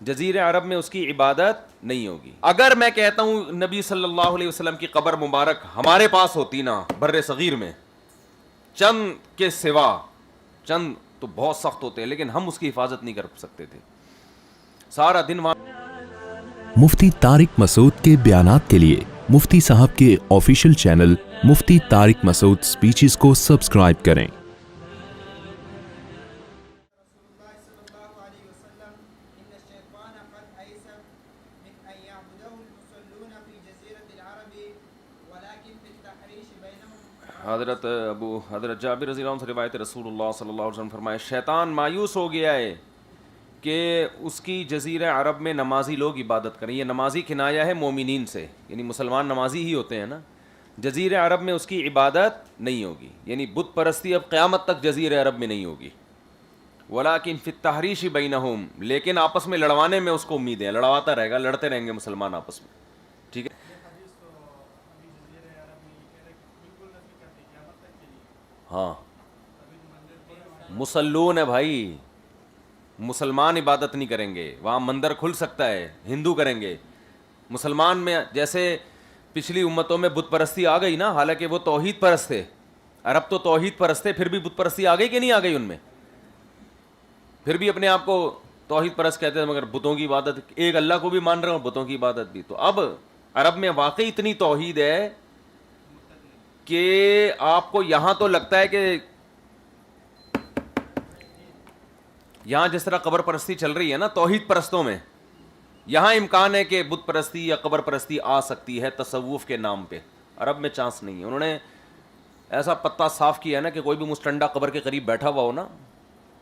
جزیرہ عرب میں اس کی عبادت نہیں ہوگی. اگر میں کہتا ہوں نبی صلی اللہ علیہ وسلم کی قبر مبارک ہمارے پاس ہوتی نا بر صغیر میں، چند کے سوا، چند تو بہت سخت ہوتے ہیں لیکن ہم اس کی حفاظت نہیں کر سکتے تھے. سارا دن وہاں. مفتی طارق مسعود کے بیانات کے لیے مفتی صاحب کے آفیشیل چینل مفتی طارق مسعود سپیچز کو سبسکرائب کریں. حضرت جابر رضی اللہ عنہ سے روایت رسول اللہ صلی اللہ علیہ وسلم فرمائے شیطان مایوس ہو گیا ہے کہ اس کی جزیرہ عرب میں نمازی لوگ عبادت کریں. یہ نمازی کنایا ہے مومنین سے، یعنی مسلمان نمازی ہی ہوتے ہیں نا. جزیرہ عرب میں اس کی عبادت نہیں ہوگی، یعنی بت پرستی اب قیامت تک جزیرہ عرب میں نہیں ہوگی. ولیکن فی التحریش بینہم، لیکن آپس میں لڑوانے میں اس کو امید ہے، لڑواتا رہے گا، لڑتے رہیں گے مسلمان آپس میں. ٹھیک ہے. ہاں مسلون ہے بھائی، مسلمان عبادت نہیں کریں گے وہاں. مندر کھل سکتا ہے، ہندو کریں گے. مسلمان میں جیسے پچھلی امتوں میں بت پرستی آ گئی نا، حالانکہ وہ توحید پرست تھے. عرب تو توحید پرست تھے، پھر بھی بت پرستی آ گئی کہ نہیں آ گئی ان میں؟ پھر بھی اپنے آپ کو توحید پرست کہتے ہیں، مگر بتوں کی عبادت، ایک اللہ کو بھی مان رہے ہوں، بتوں کی عبادت بھی. تو اب عرب میں واقعی اتنی توحید ہے کہ آپ کو یہاں تو لگتا ہے کہ یہاں جس طرح قبر پرستی چل رہی ہے نا توحید پرستوں میں، یہاں امکان ہے کہ بت پرستی یا قبر پرستی آ سکتی ہے تصوف کے نام پہ. عرب میں چانس نہیں ہے. انہوں نے ایسا پتہ صاف کیا ہے نا کہ کوئی بھی مستنڈا قبر کے قریب بیٹھا ہوا ہو نا،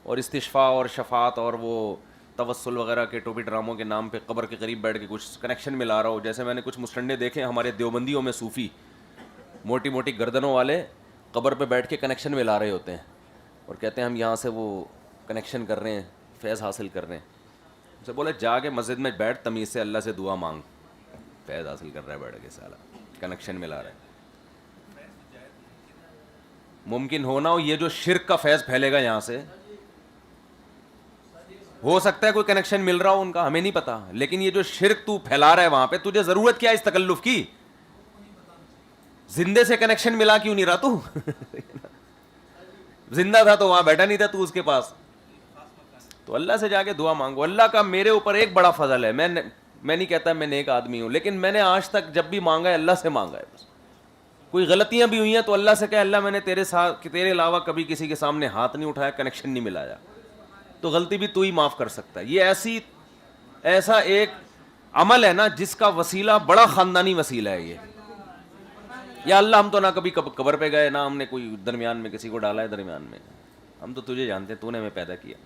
اور استشفاء اور شفاعت اور وہ توسل وغیرہ کے ٹوپی ڈراموں کے نام پہ قبر کے قریب بیٹھ کے کچھ کنیکشن ملا رہا ہو. جیسے میں نے کچھ مستنڈے دیکھے ہمارے دیوبندیوں میں، صوفی موٹی موٹی گردنوں والے قبر پہ بیٹھ کے کنیکشن ملا رہے ہوتے ہیں اور کہتے ہیں ہم یہاں سے وہ کنیکشن کر رہے ہیں، فیض حاصل کر رہے ہیں. اسے بولے جا کے مسجد میں بیٹھ، تمیز سے اللہ سے دعا مانگ، فیض حاصل کر رہا ہے بیٹھ کے، سالا کنیکشن ملا رہا ہے. ممکن ہونا ہو یہ جو شرک کا فیض پھیلے گا یہاں سے، ہو سکتا ہے کوئی کنیکشن مل رہا ہو ان کا، ہمیں نہیں پتا. لیکن یہ جو شرک تو پھیلا رہا ہے وہاں پہ، تجھے ضرورت کیا اس تکلف کی؟ زندے سے کنیکشن ملا کیوں نہیں رہا تو؟ زندہ تھا تو وہاں بیٹھا نہیں تھا تو اس کے پاس. تو اللہ سے جا کے دعا مانگو. اللہ کا میرے اوپر ایک بڑا فضل ہے، میں نہیں کہتا میں نیک آدمی ہوں، لیکن میں نے آج تک جب بھی مانگا ہے اللہ سے مانگا ہے. بس کوئی غلطیاں بھی ہوئی ہیں تو اللہ سے کہا اللہ میں نے تیرے ساتھ، تیرے علاوہ کبھی کسی کے سامنے ہاتھ نہیں اٹھایا، کنیکشن نہیں ملایا، تو غلطی بھی تو ہی معاف کر سکتا ہے. یہ ایسا ایک عمل ہے نا جس کا وسیلہ بڑا خاندانی وسیلہ ہے. یہ یا اللہ ہم تو نہ کبھی قبر پہ گئے، نہ ہم نے کوئی درمیان میں کسی کو ڈالا ہے درمیان میں، ہم تو تجھے جانتے ہیں، تو نے ہمیں پیدا کیا.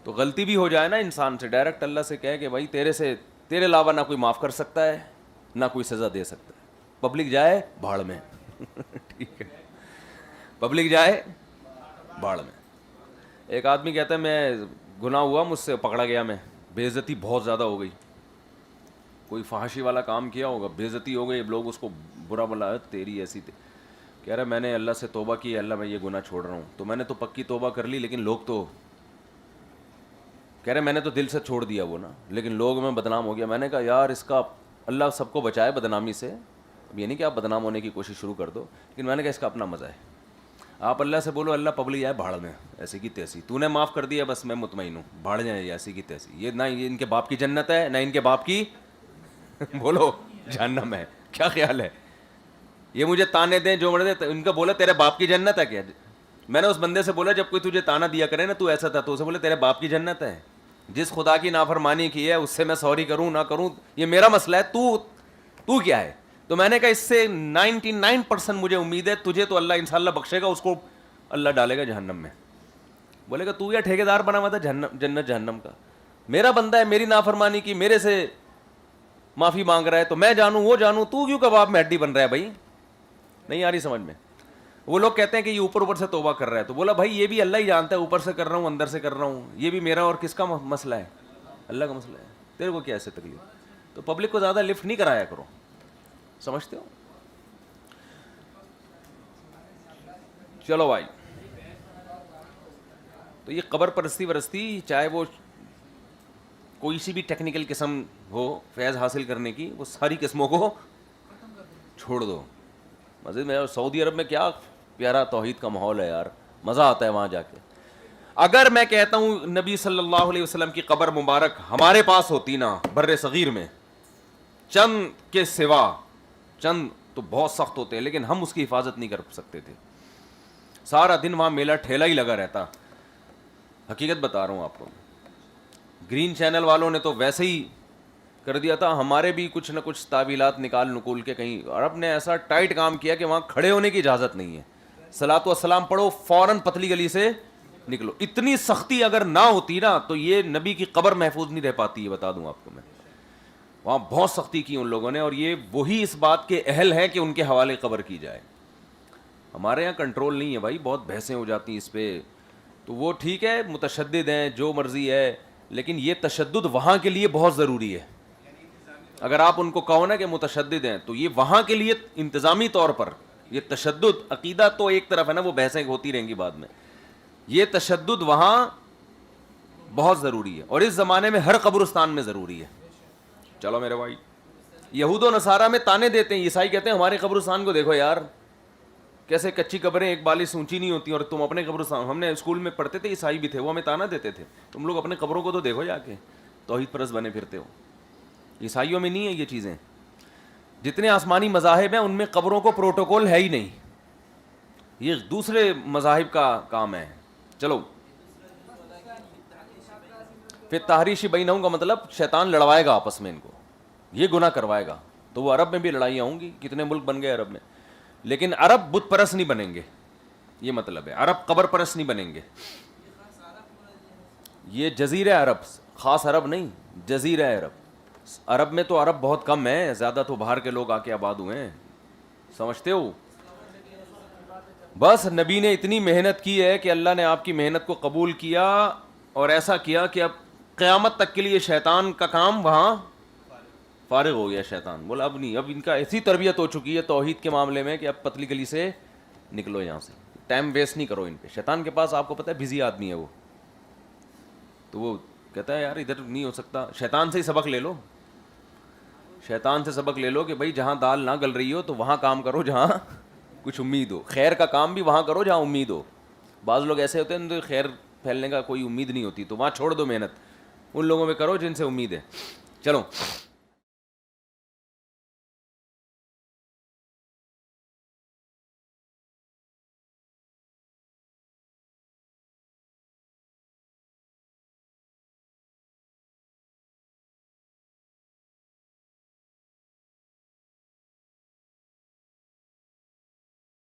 تو غلطی بھی ہو جائے نا انسان سے، ڈائریکٹ اللہ سے کہے کہ بھائی تیرے علاوہ نہ کوئی معاف کر سکتا ہے نہ کوئی سزا دے سکتا ہے. پبلک جائے بھاڑ میں. ٹھیک ہے، پبلک جائے بھاڑ میں. ایک آدمی کہتا ہے میں گناہ ہوا مجھ سے، پکڑا گیا میں، بے عزتی بہت زیادہ ہو گئی، کوئی فحاشی والا کام کیا ہوگا، بے عزتی ہو گئی، لوگ اس کو برا بلا، تیری ایسی کہہ رہا میں نے اللہ سے توبہ کی، اللہ میں یہ گناہ چھوڑ رہا ہوں. تو میں نے تو پکی توبہ کر لی، لیکن لوگ تو کہہ رہے میں نے تو دل سے چھوڑ دیا وہ نا، لیکن لوگ میں بدنام ہو گیا. میں نے کہا یار اس کا اللہ سب کو بچائے بدنامی سے، اب یہ نہیں کہ آپ بدنام ہونے کی کوشش شروع کر دو، لیکن میں نے کہا اس کا اپنا مزہ ہے. آپ اللہ سے بولو اللہ پبلک جائے بھاڑ میں، ایسی کی تیسی، تو نے معاف کر دیا بس میں مطمئن ہوں، بھاڑ جائیں ایسی کی تیسی. یہ نہ ان کے باپ کی جنت ہے نہ ان کے باپ کی بولو جہنم ہے. کیا خیال ہے؟ یہ مجھے تانے دیں جو مرے دیں، ان کا بولا تیرے باپ کی جنت ہے کیا؟ میں نے اس بندے سے بولا جب کوئی تجھے تانا دیا کرے نا تو ایسا تھا، تو اسے بولے تیرے باپ کی جنت ہے. جس خدا کی نافرمانی کی ہے اس سے میں سوری کروں نہ کروں یہ میرا مسئلہ ہے، تو کیا ہے؟ تو میں نے کہا اس سے 99% مجھے امید ہے، تجھے تو اللہ انشاءاللہ بخشے گا، اس کو اللہ ڈالے گا جہنم میں. بولے گا تو یا ٹھیکیدار بنا ہوا تھا جنت جہنم کا، میرا بندہ ہے، میری نافرمانی کی، میرے سے معافی مانگ رہا ہے، تو میں جانوں وہ جانوں، تو کیوں کباب میں ہڈی بن رہا ہے بھائی؟ نہیں آ رہی سمجھ میں؟ وہ لوگ کہتے ہیں کہ یہ اوپر سے توبہ کر رہا ہے، تو بولا بھائی یہ بھی اللہ ہی جانتا ہے، اوپر سے کر رہا ہوں اندر سے کر رہا ہوں، یہ بھی میرا اور کس کا مسئلہ ہے؟ اللہ کا مسئلہ ہے. تیرے کو کیا ایسے تکلیف؟ تو پبلک کو زیادہ لفٹ نہیں کرایا کرو، سمجھتے ہو؟ چلو بھائی، تو یہ قبر پرستی ورستی چاہے وہ کوئی سی بھی ٹیکنیکل قسم ہو فیض حاصل کرنے کی, وہ ساری قسموں کو چھوڑ دو. مسجد میں سعودی عرب میں کیا پیارا توحید کا ماحول ہے یار, مزہ آتا ہے وہاں جا کے. اگر میں کہتا ہوں نبی صلی اللہ علیہ وسلم کی قبر مبارک ہمارے پاس ہوتی نا بر صغیر میں, چند کے سوا, چند تو بہت سخت ہوتے ہیں لیکن ہم اس کی حفاظت نہیں کر سکتے تھے. سارا دن وہاں میلہ ٹھیلا ہی لگا رہتا. حقیقت بتا رہا ہوں آپ کو. گرین چینل والوں نے تو ویسے ہی کر دیا تھا, ہمارے بھی کچھ نہ کچھ تعویلات نکال نکول کے کہیں. عرب نے ایسا ٹائٹ کام کیا کہ وہاں کھڑے ہونے کی اجازت نہیں ہے. صلاۃ والسلام پڑھو فوراً پتلی گلی سے نکلو. اتنی سختی اگر نہ ہوتی نا تو یہ نبی کی قبر محفوظ نہیں رہ پاتی, یہ بتا دوں آپ کو میں. وہاں بہت سختی کی ان لوگوں نے, اور یہ وہی اس بات کے اہل ہیں کہ ان کے حوالے قبر کی جائے. ہمارے یہاں کنٹرول نہیں ہے بھائی, بہت بحثیں ہو جاتی ہیں اس پہ. تو وہ ٹھیک ہے متشدد ہیں جو مرضی ہے, لیکن یہ تشدد وہاں کے لیے بہت ضروری ہے. اگر آپ ان کو کہو نا کہ متشدد ہیں تو یہ وہاں کے لیے انتظامی طور پر یہ تشدد, عقیدہ تو ایک طرف ہے نا, وہ بحثیں ہوتی رہیں گی بعد میں, یہ تشدد وہاں بہت ضروری ہے, اور اس زمانے میں ہر قبرستان میں ضروری ہے. چلو میرے بھائی, یہود و نصارہ میں تانے دیتے ہیں, عیسائی کہتے ہیں ہمارے قبرستان کو دیکھو یار, کیسے کچی قبریں ایک بالش اونچی نہیں ہوتی, اور تم اپنے قبرستان, ہم نے اسکول میں پڑھتے تھے عیسائی بھی تھے, وہ ہمیں تانا دیتے تھے تم لوگ اپنے قبروں کو تو دیکھو جا کے, توحید پرست بنے پھرتے ہو. عیسائیوں میں نہیں ہے یہ چیزیں. جتنے آسمانی مذاہب ہیں ان میں قبروں کو پروٹوکول ہے ہی نہیں, یہ دوسرے مذاہب کا کام ہے. چلو پھر تحریش بینہم کا مطلب شیطان لڑوائے گا آپس میں ان کو, یہ گناہ کروائے گا. تو وہ عرب میں بھی لڑائیاں ہوں گی, کتنے ملک بن گئے عرب میں, لیکن عرب بت پرست نہیں بنیں گے, یہ مطلب ہے. عرب قبر پرست نہیں بنیں گے. یہ جزیرہ عرب, خاص عرب نہیں, جزیرہ عرب. عرب میں تو عرب بہت کم ہے, زیادہ تو باہر کے لوگ آ کے آباد ہوئے ہیں, سمجھتے ہو. بس نبی نے اتنی محنت کی ہے کہ اللہ نے آپ کی محنت کو قبول کیا, اور ایسا کیا کہ اب قیامت تک کے لیے شیطان کا کام وہاں فارغ ہو گیا. شیطان بولا اب نہیں, اب ان کا ایسی تربیت ہو چکی ہے توحید کے معاملے میں کہ اب پتلی گلی سے نکلو یہاں سے, ٹائم ویسٹ نہیں کرو ان پہ. شیطان کے پاس آپ کو پتہ ہے بزی آدمی ہے وہ, تو وہ کہتا ہے یار ادھر نہیں ہو سکتا. شیطان سے ہی سبق لے لو, شیطان سے سبق لے لو کہ بھائی جہاں دال نہ گل رہی ہو تو وہاں کام کرو جہاں کچھ امید ہو. خیر کا کام بھی وہاں کرو جہاں امید ہو. بعض لوگ ایسے ہوتے ہیں تو خیر پھیلنے کا کوئی امید نہیں ہوتی, تو وہاں چھوڑ دو محنت, ان لوگوں پہ کرو جن سے امید ہے. چلو